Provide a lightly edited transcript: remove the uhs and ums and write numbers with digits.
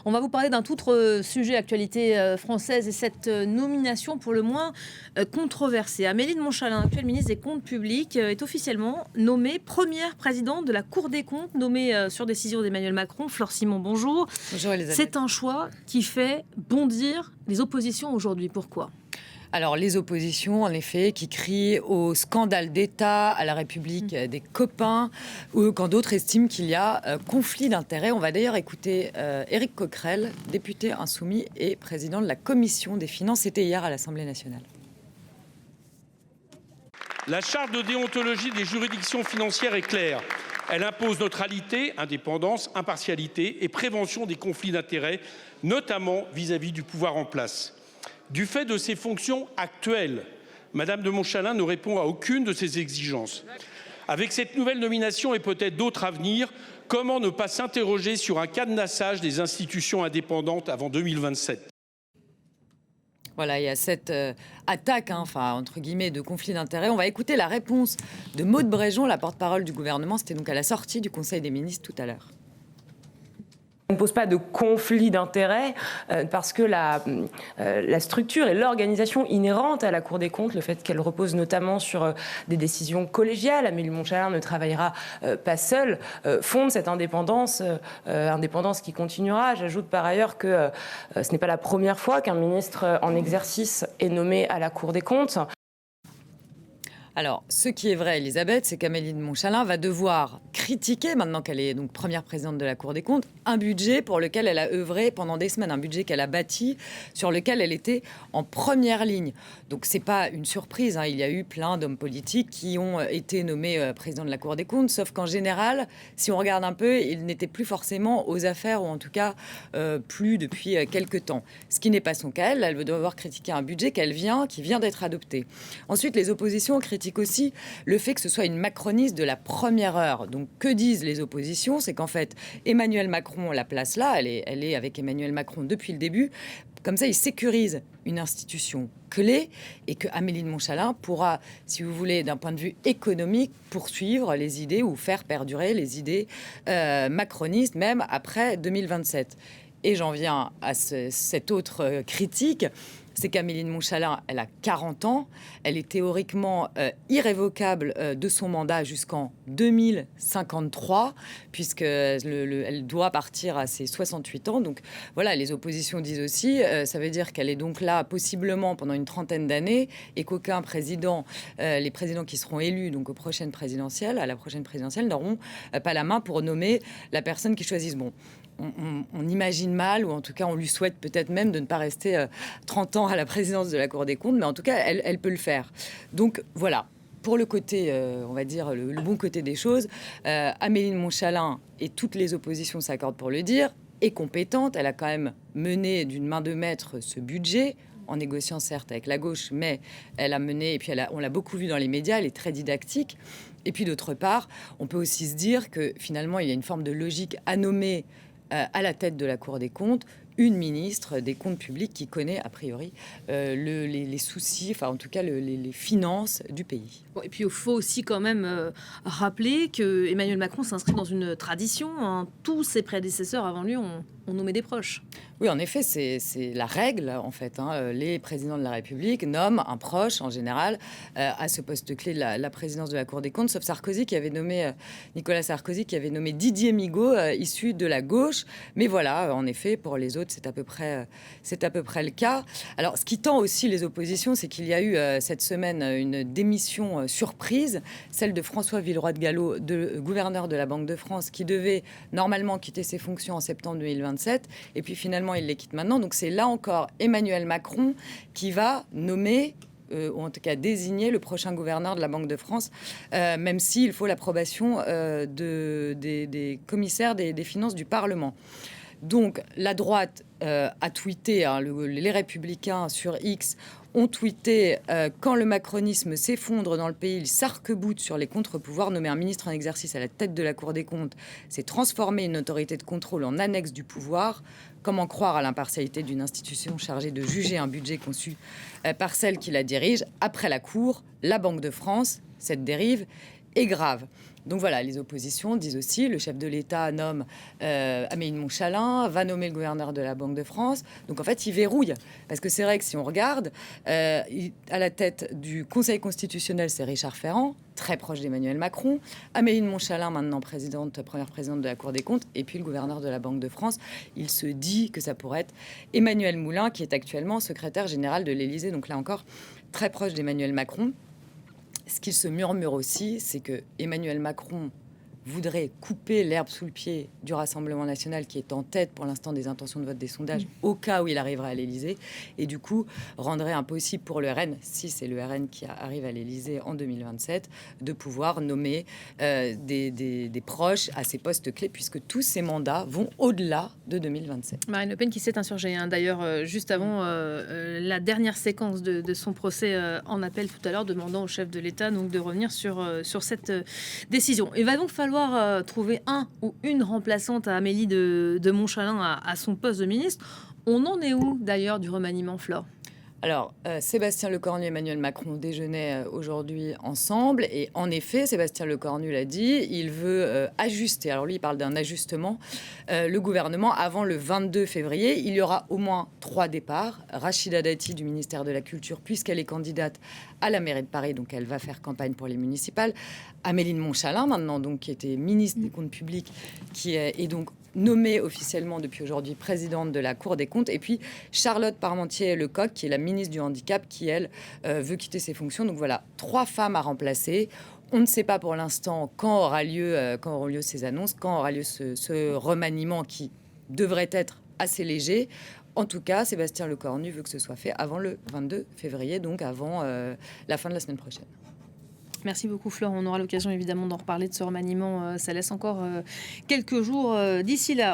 On va vous parler d'un tout autre sujet, actualité française, et cette nomination pour le moins controversée. Amélie de Montchalin, actuelle ministre des Comptes publics, est officiellement nommée première présidente de la Cour des comptes, nommée sur décision d'Emmanuel Macron. Flore Simon, bonjour. Bonjour Elisabeth. C'est un choix qui fait bondir les oppositions aujourd'hui. Pourquoi ? Alors, les oppositions, en effet, qui crient au scandale d'État, à la République des copains, ou quand d'autres estiment qu'il y a conflit d'intérêts. On va d'ailleurs écouter Éric Coquerel, député insoumis et président de la Commission des finances. C'était hier à l'Assemblée nationale. La charte de déontologie des juridictions financières est claire. Elle impose neutralité, indépendance, impartialité et prévention des conflits d'intérêts, notamment vis-à-vis du pouvoir en place. Du fait de ses fonctions actuelles, Madame de Montchalin ne répond à aucune de ces exigences. Avec cette nouvelle nomination et peut-être d'autres à venir, comment ne pas s'interroger sur un cadenassage des institutions indépendantes avant 2027 ? Voilà, il y a cette attaque, entre guillemets, de conflit d'intérêts. On va écouter la réponse de Maud Bréjon, la porte-parole du gouvernement. C'était donc à la sortie du Conseil des ministres tout à l'heure. On ne pose pas de conflit d'intérêts parce que la structure et l'organisation inhérente à la Cour des comptes, le fait qu'elle repose notamment sur des décisions collégiales, Amélie de Montchalin ne travaillera pas seule, fonde cette indépendance, indépendance qui continuera. J'ajoute par ailleurs que ce n'est pas la première fois qu'un ministre en exercice est nommé à la Cour des comptes. Alors, ce qui est vrai, Elisabeth, c'est qu'Amélie de Montchalin va devoir critiquer, maintenant qu'elle est donc première présidente de la Cour des comptes, un budget pour lequel elle a œuvré pendant des semaines, un budget qu'elle a bâti, sur lequel elle était en première ligne. Donc, c'est pas une surprise, il y a eu plein d'hommes politiques qui ont été nommés président de la Cour des comptes, sauf qu'en général, si on regarde un peu, ils n'étaient plus forcément aux affaires, ou en tout cas plus depuis quelques temps. Ce qui n'est pas son cas, elle va devoir critiquer un budget qui vient d'être adopté. Ensuite, les oppositions critiquent aussi le fait que ce soit une macroniste de la première heure. Donc, que disent les oppositions ? C'est qu'en fait, Emmanuel Macron la place là, elle est avec Emmanuel Macron depuis le début. Comme ça, il sécurise une institution clé et que Amélie de Montchalin pourra, si vous voulez, d'un point de vue économique, poursuivre les idées ou faire perdurer les idées macronistes, même après 2027. Et j'en viens à cette autre critique. C'est qu'Amélie de Montchalin, elle a 40 ans. Elle est théoriquement irrévocable de son mandat jusqu'en 2053, puisqu'elle doit partir à ses 68 ans. Donc voilà, les oppositions disent aussi, ça veut dire qu'elle est donc là possiblement pendant une trentaine d'années et qu'aucun président, les présidents qui seront élus donc à la prochaine présidentielle, n'auront pas la main pour nommer la personne qu'ils choisissent. Bon. On imagine mal, ou en tout cas on lui souhaite peut-être même de ne pas rester 30 ans à la présidence de la Cour des comptes, mais en tout cas elle peut le faire. Donc voilà, pour le côté, on va dire le bon côté des choses, Amélie de Montchalin et toutes les oppositions s'accordent pour le dire, est compétente, elle a quand même mené d'une main de maître ce budget, en négociant certes avec la gauche, mais elle a mené, et puis on l'a beaucoup vu dans les médias, elle est très didactique. Et puis d'autre part, on peut aussi se dire que finalement il y a une forme de logique à nommer à la tête de la Cour des comptes, une ministre des comptes publics qui connaît a priori les soucis, enfin en tout cas les finances du pays. Bon, et puis il faut aussi quand même rappeler que Emmanuel Macron s'inscrit dans une tradition. Tous ses prédécesseurs avant lui ont nommé des proches. Oui, en effet, c'est la règle, en fait. Les présidents de la République nomment un proche, en général, à ce poste clé de la présidence de la Cour des comptes, sauf Nicolas Sarkozy, qui avait nommé Didier Migaud, issu de la gauche. Mais voilà, en effet, pour les autres, c'est à peu près le cas. Alors, ce qui tend aussi les oppositions, c'est qu'il y a eu cette semaine une démission surprise, celle de François Villeroy de Galhau, gouverneur de la Banque de France, qui devait normalement quitter ses fonctions en septembre 2027. Et puis finalement, il les quitte maintenant. Donc c'est là encore Emmanuel Macron qui va nommer, ou en tout cas désigner le prochain gouverneur de la Banque de France, même s'il faut l'approbation des commissaires des finances du Parlement. Donc la droite a tweeté, les Républicains sur X ont tweeté quand le macronisme s'effondre dans le pays, il s'arc-boute sur les contre-pouvoirs. Nommer un ministre en exercice à la tête de la Cour des comptes, c'est transformer une autorité de contrôle en annexe du pouvoir. Comment croire à l'impartialité d'une institution chargée de juger un budget conçu par celle qui la dirige ? Après la Cour, la Banque de France, cette dérive est grave. Donc voilà, les oppositions disent aussi, le chef de l'État nomme Amélie de Montchalin, va nommer le gouverneur de la Banque de France. Donc en fait, il verrouille. Parce que c'est vrai que si on regarde, à la tête du Conseil constitutionnel, c'est Richard Ferrand, très proche d'Emmanuel Macron. Amélie de Montchalin, maintenant première présidente de la Cour des comptes. Et puis le gouverneur de la Banque de France. Il se dit que ça pourrait être Emmanuel Moulin, qui est actuellement secrétaire général de l'Élysée. Donc là encore, très proche d'Emmanuel Macron. Ce qu'il se murmure aussi, c'est que Emmanuel Macron voudrait couper l'herbe sous le pied du Rassemblement national, qui est en tête pour l'instant des intentions de vote des sondages, au cas où il arriverait à l'Élysée, et du coup rendrait impossible pour le RN, si c'est le RN qui arrive à l'Élysée en 2027, de pouvoir nommer des proches à ces postes clés, puisque tous ces mandats vont au-delà de 2027. Marine Le Pen qui s'est insurgée, d'ailleurs, juste avant la dernière séquence de son procès en appel tout à l'heure, demandant au chef de l'État donc, de revenir sur cette décision. Il va donc falloir trouver un ou une remplaçante à Amélie de Montchalin à son poste de ministre. On en est où d'ailleurs du remaniement, Flore ? Alors, Sébastien Lecornu et Emmanuel Macron déjeunaient aujourd'hui ensemble. Et en effet, Sébastien Lecornu l'a dit, il veut ajuster. Alors lui, il parle d'un ajustement. Le gouvernement, avant le 22 février, il y aura au moins 3 départs. Rachida Dati du ministère de la Culture, puisqu'elle est candidate à la mairie de Paris, donc elle va faire campagne pour les municipales. Amélie de Montchalin, maintenant, donc, qui était ministre des Comptes publics, qui est donc nommée officiellement depuis aujourd'hui présidente de la Cour des comptes. Et puis Charlotte Parmentier-Lecocq, qui est la ministre du Handicap, qui, elle, veut quitter ses fonctions. Donc voilà, 3 femmes à remplacer. On ne sait pas pour l'instant quand auront lieu ces annonces, quand aura lieu ce remaniement qui devrait être assez léger. En tout cas, Sébastien Lecornu veut que ce soit fait avant le 22 février, donc avant la fin de la semaine prochaine. Merci beaucoup, Flore. On aura l'occasion évidemment d'en reparler de ce remaniement. Ça laisse encore quelques jours d'ici là.